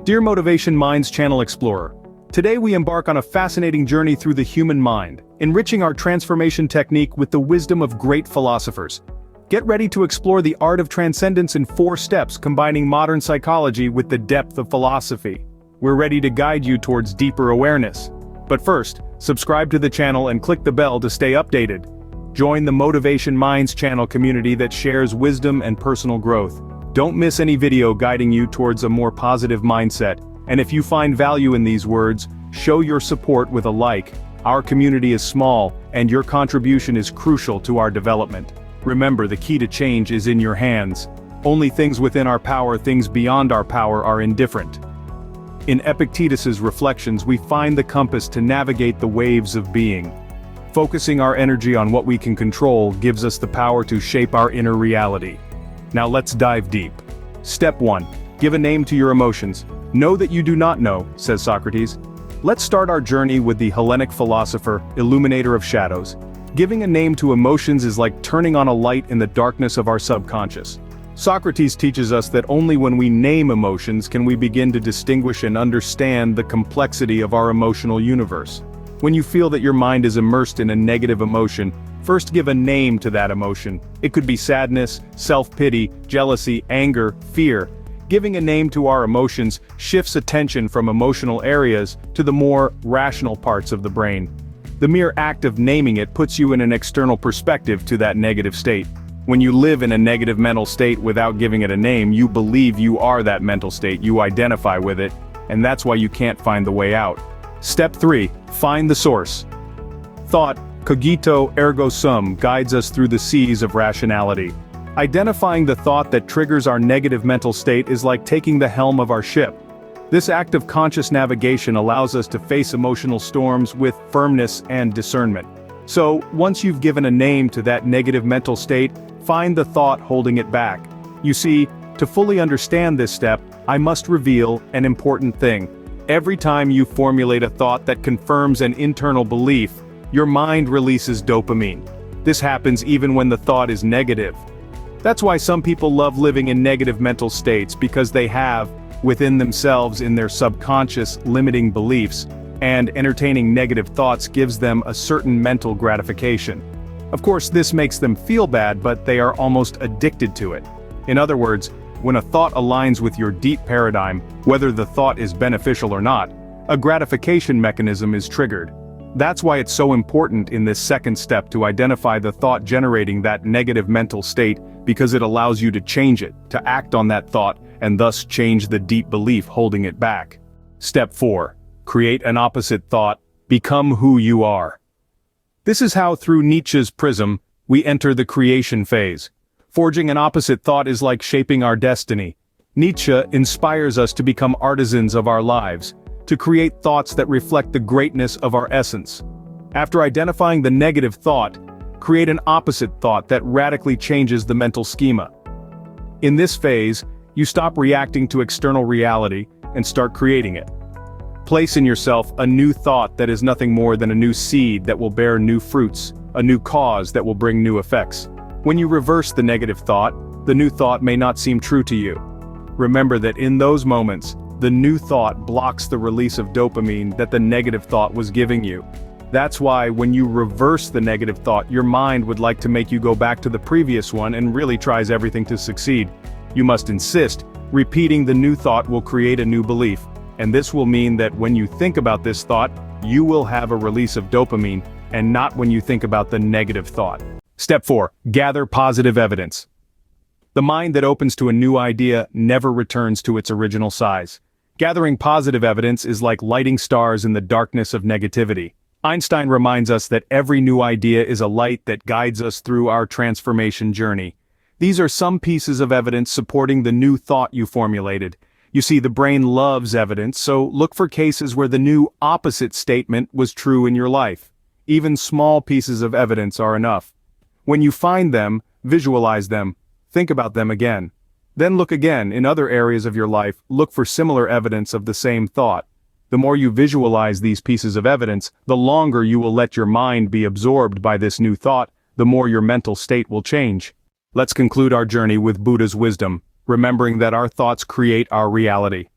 Dear Motivation Minds Channel Explorer, today we embark on a fascinating journey through the human mind, enriching our transformation technique with the wisdom of great philosophers. Get ready to explore the art of transcendence in 4 steps, combining modern psychology with the depth of philosophy. We're ready to guide you towards deeper awareness. But first, subscribe to the channel and click the bell to stay updated. Join the Motivation Minds channel community that shares wisdom and personal growth. Don't miss any video guiding you towards a more positive mindset. And if you find value in these words, show your support with a like. Our community is small, and your contribution is crucial to our development. Remember, the key to change is in your hands. Only things within our power, things beyond our power are indifferent. In Epictetus's Reflections, we find the compass to navigate the waves of being. Focusing our energy on what we can control gives us the power to shape our inner reality. Now let's dive deep. Step 1. Give a name to your emotions. Know that you do not know, says Socrates. Let's start our journey with the Hellenic philosopher, illuminator of shadows. Giving a name to emotions is like turning on a light in the darkness of our subconscious. Socrates teaches us that only when we name emotions can we begin to distinguish and understand the complexity of our emotional universe. When you feel that your mind is immersed in a negative emotion, first give a name to that emotion. It could be sadness, self-pity, jealousy, anger, fear. Giving a name to our emotions shifts attention from emotional areas to the more rational parts of the brain. The mere act of naming it puts you in an external perspective to that negative state. When you live in a negative mental state without giving it a name, you believe you are that mental state, you identify with it, and that's why you can't find the way out. Step 3. Find the source. Thought, cogito ergo sum, guides us through the seas of rationality. Identifying the thought that triggers our negative mental state is like taking the helm of our ship. This act of conscious navigation allows us to face emotional storms with firmness and discernment. So, once you've given a name to that negative mental state, find the thought holding it back. You see, to fully understand this step, I must reveal an important thing. Every time you formulate a thought that confirms an internal belief, your mind releases dopamine. This happens even when the thought is negative. That's why some people love living in negative mental states, because they have, within themselves in their subconscious, limiting beliefs, and entertaining negative thoughts gives them a certain mental gratification. Of course, this makes them feel bad, but they are almost addicted to it. In other words, when a thought aligns with your deep paradigm, whether the thought is beneficial or not, a gratification mechanism is triggered. That's why it's so important in this second step to identify the thought generating that negative mental state, because it allows you to change it, to act on that thought, and thus change the deep belief holding it back. Step 4. Create an opposite thought. Become who you are. This is how, through Nietzsche's prism, we enter the creation phase. Forging an opposite thought is like shaping our destiny. Nietzsche inspires us to become artisans of our lives, to create thoughts that reflect the greatness of our essence. After identifying the negative thought, create an opposite thought that radically changes the mental schema. In this phase, you stop reacting to external reality and start creating it. Place in yourself a new thought that is nothing more than a new seed that will bear new fruits, a new cause that will bring new effects. When you reverse the negative thought, the new thought may not seem true to you. Remember that in those moments, the new thought blocks the release of dopamine that the negative thought was giving you. That's why when you reverse the negative thought, your mind would like to make you go back to the previous one and really tries everything to succeed. You must insist. Repeating the new thought will create a new belief, and this will mean that when you think about this thought, you will have a release of dopamine, and not when you think about the negative thought. Step 4. Gather positive evidence. The mind that opens to a new idea never returns to its original size. Gathering positive evidence is like lighting stars in the darkness of negativity. Einstein reminds us that every new idea is a light that guides us through our transformation journey. These are some pieces of evidence supporting the new thought you formulated. You see, the brain loves evidence, so look for cases where the new opposite statement was true in your life. Even small pieces of evidence are enough. When you find them, visualize them, think about them again. Then look again in other areas of your life, look for similar evidence of the same thought. The more you visualize these pieces of evidence, the longer you will let your mind be absorbed by this new thought, the more your mental state will change. Let's conclude our journey with Buddha's wisdom, remembering that our thoughts create our reality.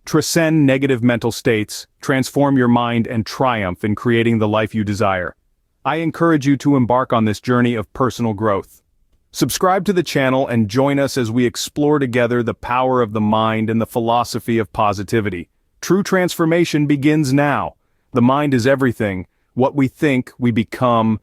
Transcend negative mental states, transform your mind and triumph in creating the life you desire. I encourage you to embark on this journey of personal growth. Subscribe to the channel and join us as we explore together the power of the mind and the philosophy of positivity. True transformation begins now. The mind is everything. What we think, we become,